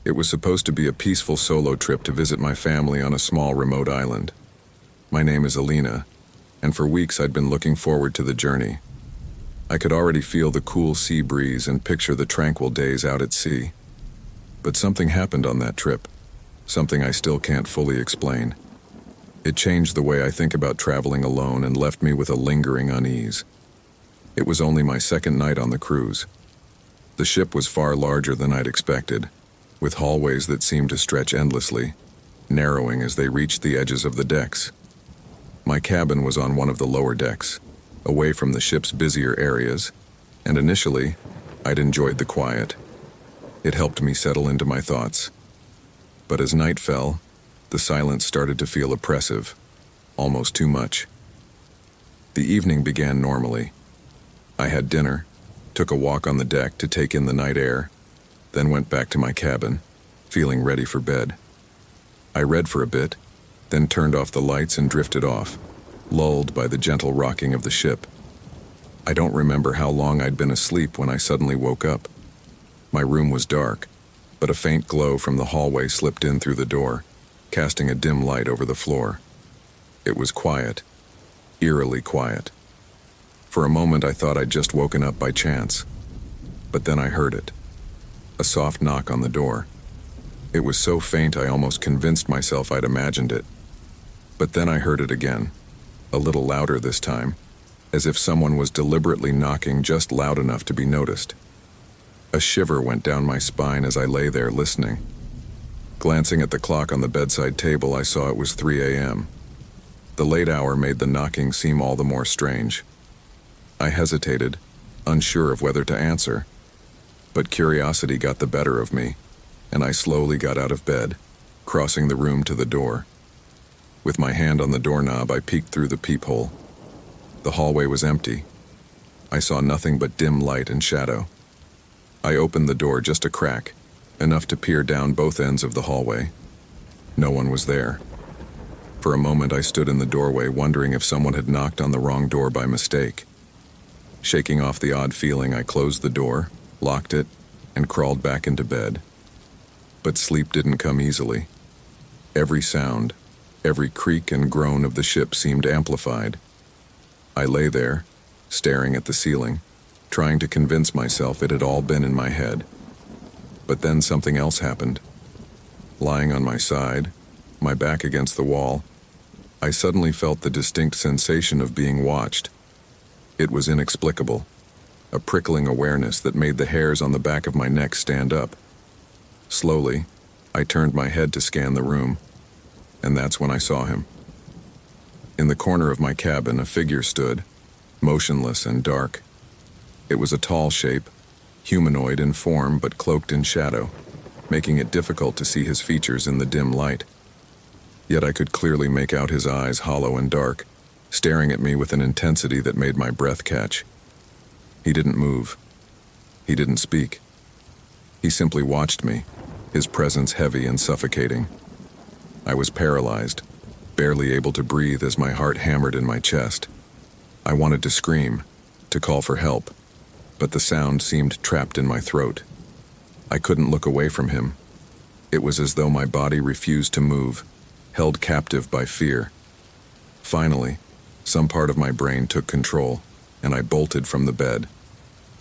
It was supposed to be a peaceful solo trip to visit my family on a small remote island. My name is Alina, and for weeks I'd been looking forward to the journey. I could already feel the cool sea breeze and picture the tranquil days out at sea. But something happened on that trip, something I still can't fully explain. It changed the way I think about traveling alone and left me with a lingering unease. It was only my second night on the cruise. The ship was far larger than I'd expected, with hallways that seemed to stretch endlessly, narrowing as they reached the edges of the decks. My cabin was on one of the lower decks, away from the ship's busier areas, and initially, I'd enjoyed the quiet. It helped me settle into my thoughts. But as night fell, the silence started to feel oppressive, almost too much. The evening began normally. I had dinner, took a walk on the deck to take in the night air, then went back to my cabin, feeling ready for bed. I read for a bit, then turned off the lights and drifted off, lulled by the gentle rocking of the ship. I don't remember how long I'd been asleep when I suddenly woke up. My room was dark, but a faint glow from the hallway slipped in through the door, casting a dim light over the floor. It was quiet, eerily quiet. For a moment I thought I'd just woken up by chance, but then I heard it. A soft knock on the door. It was so faint I almost convinced myself I'd imagined it. But then I heard it again, a little louder this time, as if someone was deliberately knocking just loud enough to be noticed. A shiver went down my spine as I lay there listening. Glancing at the clock on the bedside table, I saw it was 3 a.m. The late hour made the knocking seem all the more strange. I hesitated, unsure of whether to answer. But curiosity got the better of me, and I slowly got out of bed, crossing the room to the door. With my hand on the doorknob, I peeked through the peephole. The hallway was empty. I saw nothing but dim light and shadow. I opened the door just a crack, enough to peer down both ends of the hallway. No one was there. For a moment I stood in the doorway, wondering if someone had knocked on the wrong door by mistake. Shaking off the odd feeling, I closed the door, locked it, and crawled back into bed. But sleep didn't come easily. Every sound, every creak and groan of the ship seemed amplified. I lay there, staring at the ceiling, trying to convince myself it had all been in my head. But then something else happened. Lying on my side, my back against the wall, I suddenly felt the distinct sensation of being watched. It was inexplicable, a prickling awareness that made the hairs on the back of my neck stand up. Slowly, I turned my head to scan the room, and that's when I saw him. In the corner of my cabin, a figure stood, motionless and dark. It was a tall shape, humanoid in form but cloaked in shadow, making it difficult to see his features in the dim light. Yet I could clearly make out his eyes, hollow and dark, staring at me with an intensity that made my breath catch. He didn't move. He didn't speak. He simply watched me, his presence heavy and suffocating. I was paralyzed, barely able to breathe as my heart hammered in my chest. I wanted to scream, to call for help, but the sound seemed trapped in my throat. I couldn't look away from him. It was as though my body refused to move, held captive by fear. Finally, some part of my brain took control, and I bolted from the bed.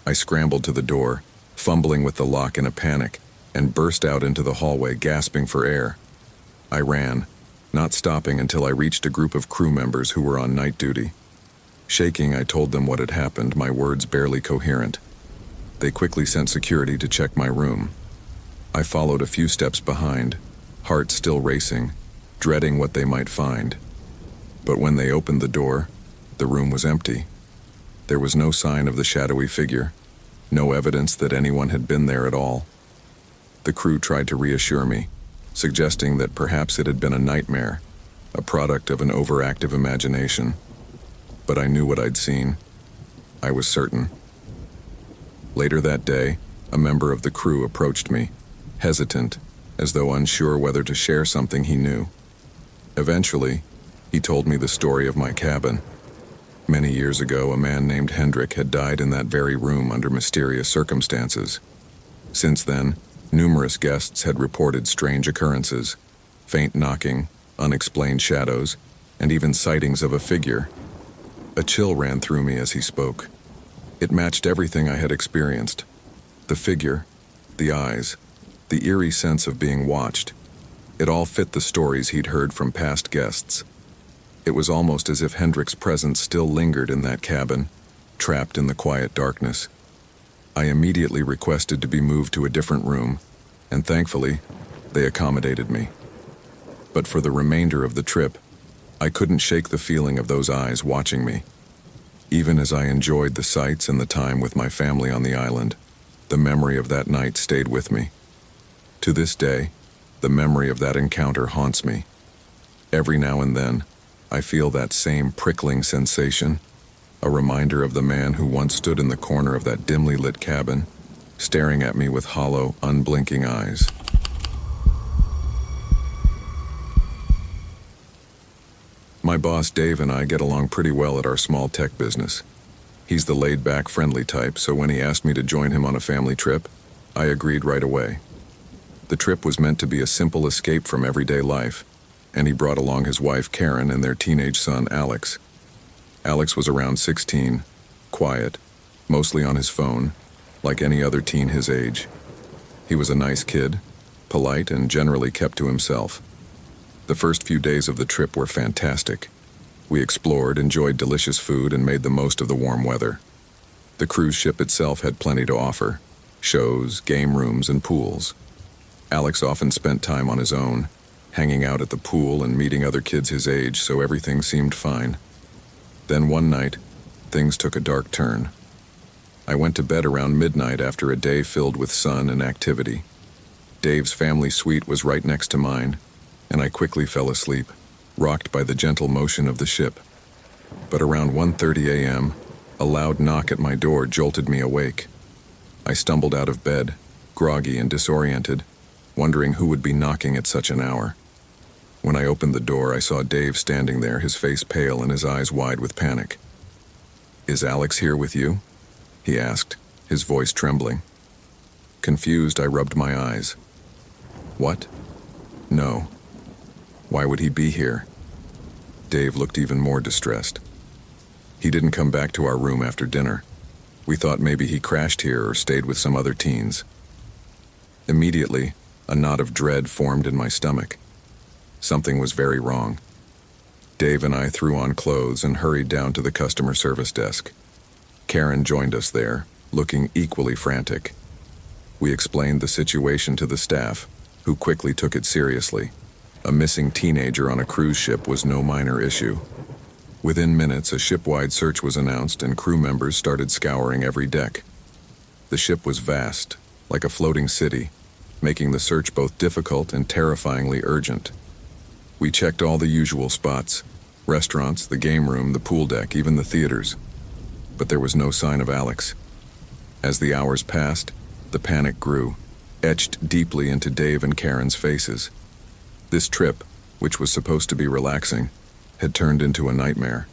I scrambled to the door, fumbling with the lock in a panic, and burst out into the hallway, gasping for air. I ran, not stopping until I reached a group of crew members who were on night duty. Shaking, I told them what had happened, my words barely coherent. They quickly sent security to check my room. I followed a few steps behind, heart still racing, dreading what they might find. But when they opened the door, the room was empty. There was no sign of the shadowy figure, no evidence that anyone had been there at all. The crew tried to reassure me, suggesting that perhaps it had been a nightmare, a product of an overactive imagination. But I knew what I'd seen. I was certain. Later that day, a member of the crew approached me, hesitant, as though unsure whether to share something he knew. Eventually, he told me the story of my cabin. Many years ago, a man named Hendrik had died in that very room under mysterious circumstances. Since then, Numerous guests had reported strange occurrences, faint knocking, unexplained shadows, and even sightings of a figure. A chill ran through me as he spoke. It matched everything I had experienced. The figure, the eyes, the eerie sense of being watched. It all fit the stories he'd heard from past guests. It was almost as if Hendrik's presence still lingered in that cabin, trapped in the quiet darkness. I immediately requested to be moved to a different room, and thankfully, they accommodated me. But for the remainder of the trip, I couldn't shake the feeling of those eyes watching me. Even as I enjoyed the sights and the time with my family on the island, the memory of that night stayed with me. To this day, the memory of that encounter haunts me. Every now and then, I feel that same prickling sensation, a reminder of the man who once stood in the corner of that dimly lit cabin, staring at me with hollow, unblinking eyes. My boss Dave and I get along pretty well at our small tech business. He's the laid-back, friendly type, so when he asked me to join him on a family trip, I agreed right away. The trip was meant to be a simple escape from everyday life, and he brought along his wife Karen and their teenage son Alex. Alex was around 16, quiet, mostly on his phone, like any other teen his age. He was a nice kid, polite, and generally kept to himself. The first few days of the trip were fantastic. We explored, enjoyed delicious food, and made the most of the warm weather. The cruise ship itself had plenty to offer: shows, game rooms, and pools. Alex often spent time on his own, hanging out at the pool and meeting other kids his age, so everything seemed fine. Then one night, things took a dark turn. I went to bed around midnight after a day filled with sun and activity. Dave's family suite was right next to mine, and I quickly fell asleep, rocked by the gentle motion of the ship. But around 1:30 a.m., a loud knock at my door jolted me awake. I stumbled out of bed, groggy and disoriented, wondering who would be knocking at such an hour. When I opened the door, I saw Dave standing there, his face pale and his eyes wide with panic. "Is Alex here with you?" he asked, his voice trembling. Confused, I rubbed my eyes. "What? No. Why would he be here?" Dave looked even more distressed. "He didn't come back to our room after dinner. We thought maybe he crashed here or stayed with some other teens." Immediately, a knot of dread formed in my stomach. Something was very wrong. Dave and I threw on clothes and hurried down to the customer service desk. Karen joined us there, looking equally frantic. We explained the situation to the staff, who quickly took it seriously. A missing teenager on a cruise ship was no minor issue. Within minutes, a ship-wide search was announced and crew members started scouring every deck. The ship was vast, like a floating city, making the search both difficult and terrifyingly urgent. We checked all the usual spots: restaurants, the game room, the pool deck, even the theaters. But there was no sign of Alex. As the hours passed, the panic grew, etched deeply into Dave and Karen's faces. This trip, which was supposed to be relaxing, had turned into a nightmare.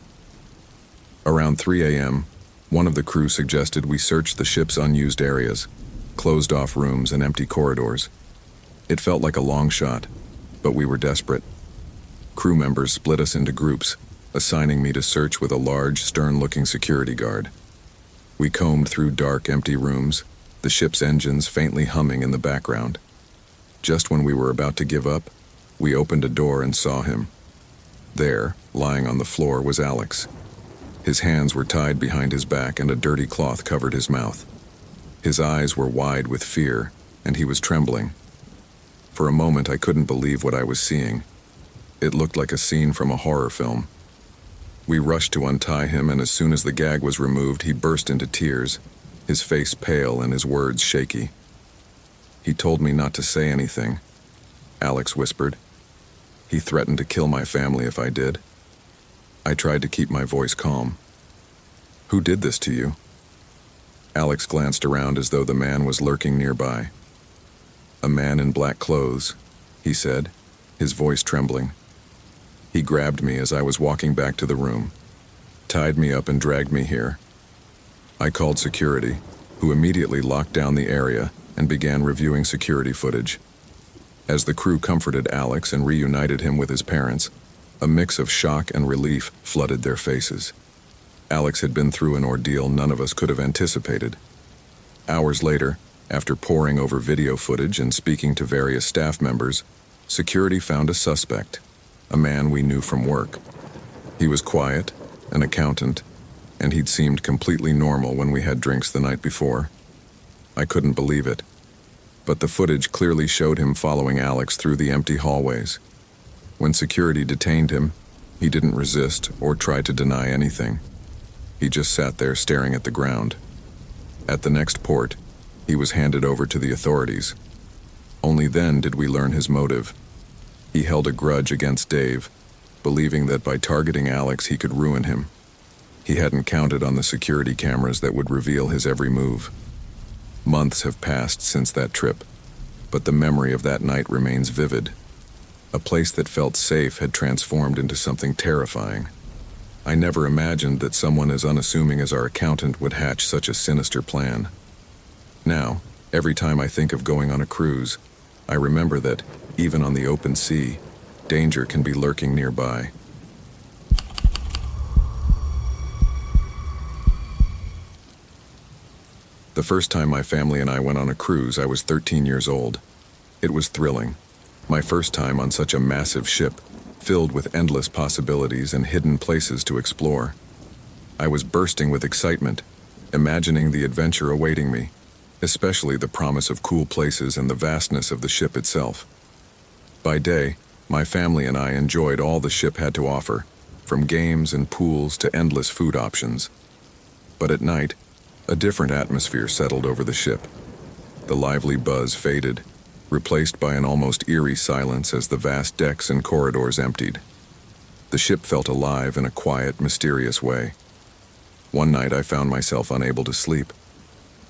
Around 3 a.m., one of the crew suggested we search the ship's unused areas, closed-off rooms and empty corridors. It felt like a long shot, but we were desperate. Crew members split us into groups, assigning me to search with a large, stern-looking security guard. We combed through dark, empty rooms, the ship's engines faintly humming in the background. Just when we were about to give up, we opened a door and saw him. There, lying on the floor, was Alex. His hands were tied behind his back and a dirty cloth covered his mouth. His eyes were wide with fear, and he was trembling. For a moment, I couldn't believe what I was seeing. It looked like a scene from a horror film. We rushed to untie him, and as soon as the gag was removed, he burst into tears, his face pale and his words shaky. "He told me not to say anything," Alex whispered. "He threatened to kill my family if I did." I tried to keep my voice calm. "Who did this to you?" Alex glanced around as though the man was lurking nearby. "A man in black clothes," he said, his voice trembling. He grabbed me as I was walking back to the room, tied me up and dragged me here. I called security, who immediately locked down the area and began reviewing security footage. As the crew comforted Alex and reunited him with his parents, a mix of shock and relief flooded their faces. Alex had been through an ordeal none of us could have anticipated. Hours later, after poring over video footage and speaking to various staff members, security found a suspect, a man we knew from work. He was quiet, an accountant, and he'd seemed completely normal when we had drinks the night before. I couldn't believe it, but the footage clearly showed him following Alex through the empty hallways. When security detained him, he didn't resist or try to deny anything. He just sat there staring at the ground. At the next port, he was handed over to the authorities. Only then did we learn his motive. He held a grudge against Dave, believing that by targeting Alex he could ruin him. He hadn't counted on the security cameras that would reveal his every move. Months have passed since that trip, but the memory of that night remains vivid. A place that felt safe had transformed into something terrifying. I never imagined that someone as unassuming as our accountant would hatch such a sinister plan. Now, every time I think of going on a cruise, I remember that, even on the open sea, danger can be lurking nearby. The first time my family and I went on a cruise, I was 13 years old. It was thrilling. My first time on such a massive ship, filled with endless possibilities and hidden places to explore. I was bursting with excitement, imagining the adventure awaiting me, especially the promise of cool places and the vastness of the ship itself. By day, my family and I enjoyed all the ship had to offer, from games and pools to endless food options. But at night, a different atmosphere settled over the ship. The lively buzz faded, replaced by an almost eerie silence as the vast decks and corridors emptied. The ship felt alive in a quiet, mysterious way. One night I found myself unable to sleep.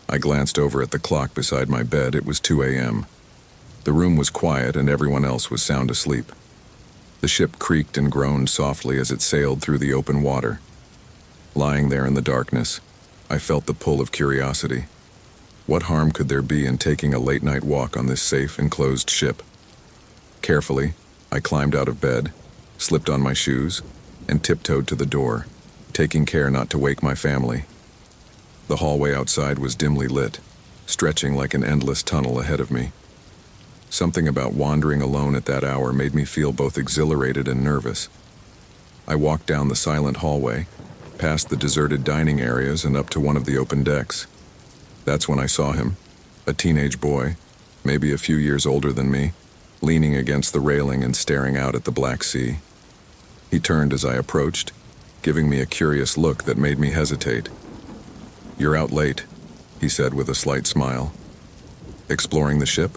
I glanced over at the clock beside my bed. It was 2 a.m. The room was quiet and everyone else was sound asleep. The ship creaked and groaned softly as it sailed through the open water. Lying there in the darkness, I felt the pull of curiosity. What harm could there be in taking a late-night walk on this safe, enclosed ship? Carefully, I climbed out of bed, slipped on my shoes, and tiptoed to the door, taking care not to wake my family. The hallway outside was dimly lit, stretching like an endless tunnel ahead of me. Something about wandering alone at that hour made me feel both exhilarated and nervous. I walked down the silent hallway, past the deserted dining areas and up to one of the open decks. That's when I saw him, a teenage boy, maybe a few years older than me, leaning against the railing and staring out at the Black Sea. He turned as I approached, giving me a curious look that made me hesitate. "You're out late," he said with a slight smile. "Exploring the ship?"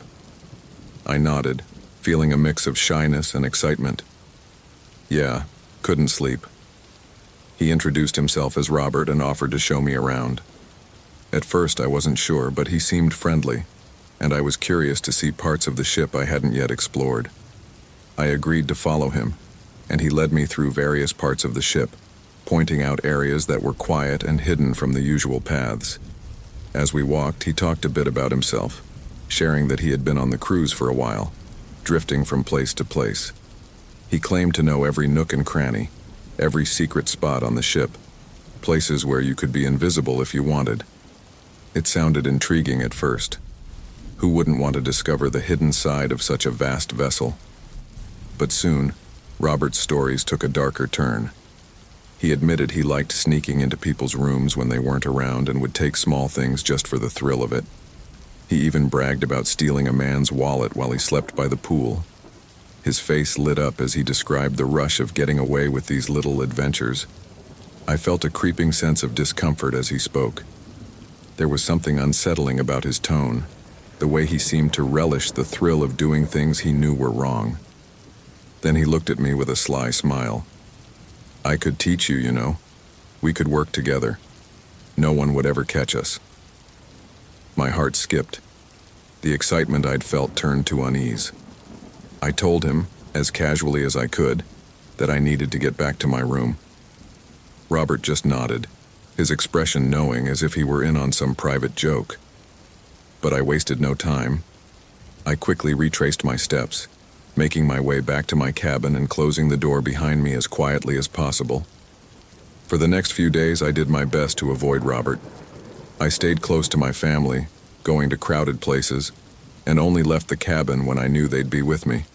I nodded, feeling a mix of shyness and excitement. "Yeah, couldn't sleep." He introduced himself as Robert and offered to show me around. At first I wasn't sure, but he seemed friendly, and I was curious to see parts of the ship I hadn't yet explored. I agreed to follow him, and he led me through various parts of the ship, pointing out areas that were quiet and hidden from the usual paths. As we walked, he talked a bit about himself, sharing that he had been on the cruise for a while, drifting from place to place. He claimed to know every nook and cranny, every secret spot on the ship, places where you could be invisible if you wanted. It sounded intriguing at first. Who wouldn't want to discover the hidden side of such a vast vessel? But soon, Robert's stories took a darker turn. He admitted he liked sneaking into people's rooms when they weren't around and would take small things just for the thrill of it. He even bragged about stealing a man's wallet while he slept by the pool. His face lit up as he described the rush of getting away with these little adventures. I felt a creeping sense of discomfort as he spoke. There was something unsettling about his tone, the way he seemed to relish the thrill of doing things he knew were wrong. Then he looked at me with a sly smile. "I could teach you, you know. We could work together. No one would ever catch us." My heart skipped. The excitement I'd felt turned to unease. I told him, as casually as I could, that I needed to get back to my room. Robert just nodded, his expression knowing as if he were in on some private joke. But I wasted no time. I quickly retraced my steps, making my way back to my cabin and closing the door behind me as quietly as possible. For the next few days, I did my best to avoid Robert. I stayed close to my family, going to crowded places, and only left the cabin when I knew they'd be with me.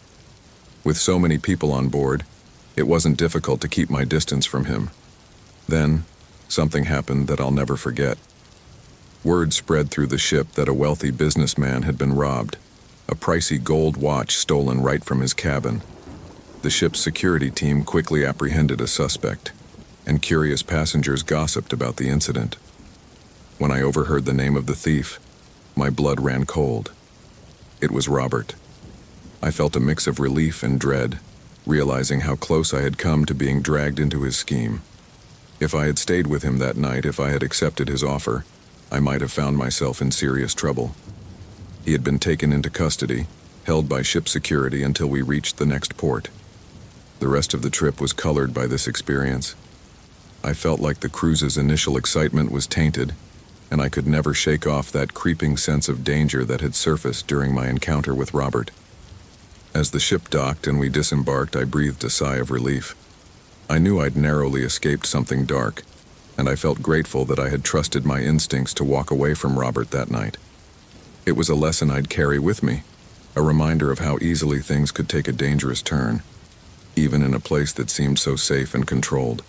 With so many people on board, it wasn't difficult to keep my distance from him. Then, something happened that I'll never forget. Word spread through the ship that a wealthy businessman had been robbed, a pricey gold watch stolen right from his cabin. The ship's security team quickly apprehended a suspect, and curious passengers gossiped about the incident. When I overheard the name of the thief, my blood ran cold. It was Robert. I felt a mix of relief and dread, realizing how close I had come to being dragged into his scheme. If I had stayed with him that night, if I had accepted his offer, I might have found myself in serious trouble. He had been taken into custody, held by ship security until we reached the next port. The rest of the trip was colored by this experience. I felt like the cruise's initial excitement was tainted, and I could never shake off that creeping sense of danger that had surfaced during my encounter with Robert. As the ship docked and we disembarked, I breathed a sigh of relief. I knew I'd narrowly escaped something dark, and I felt grateful that I had trusted my instincts to walk away from Robert that night. It was a lesson I'd carry with me, a reminder of how easily things could take a dangerous turn, even in a place that seemed so safe and controlled.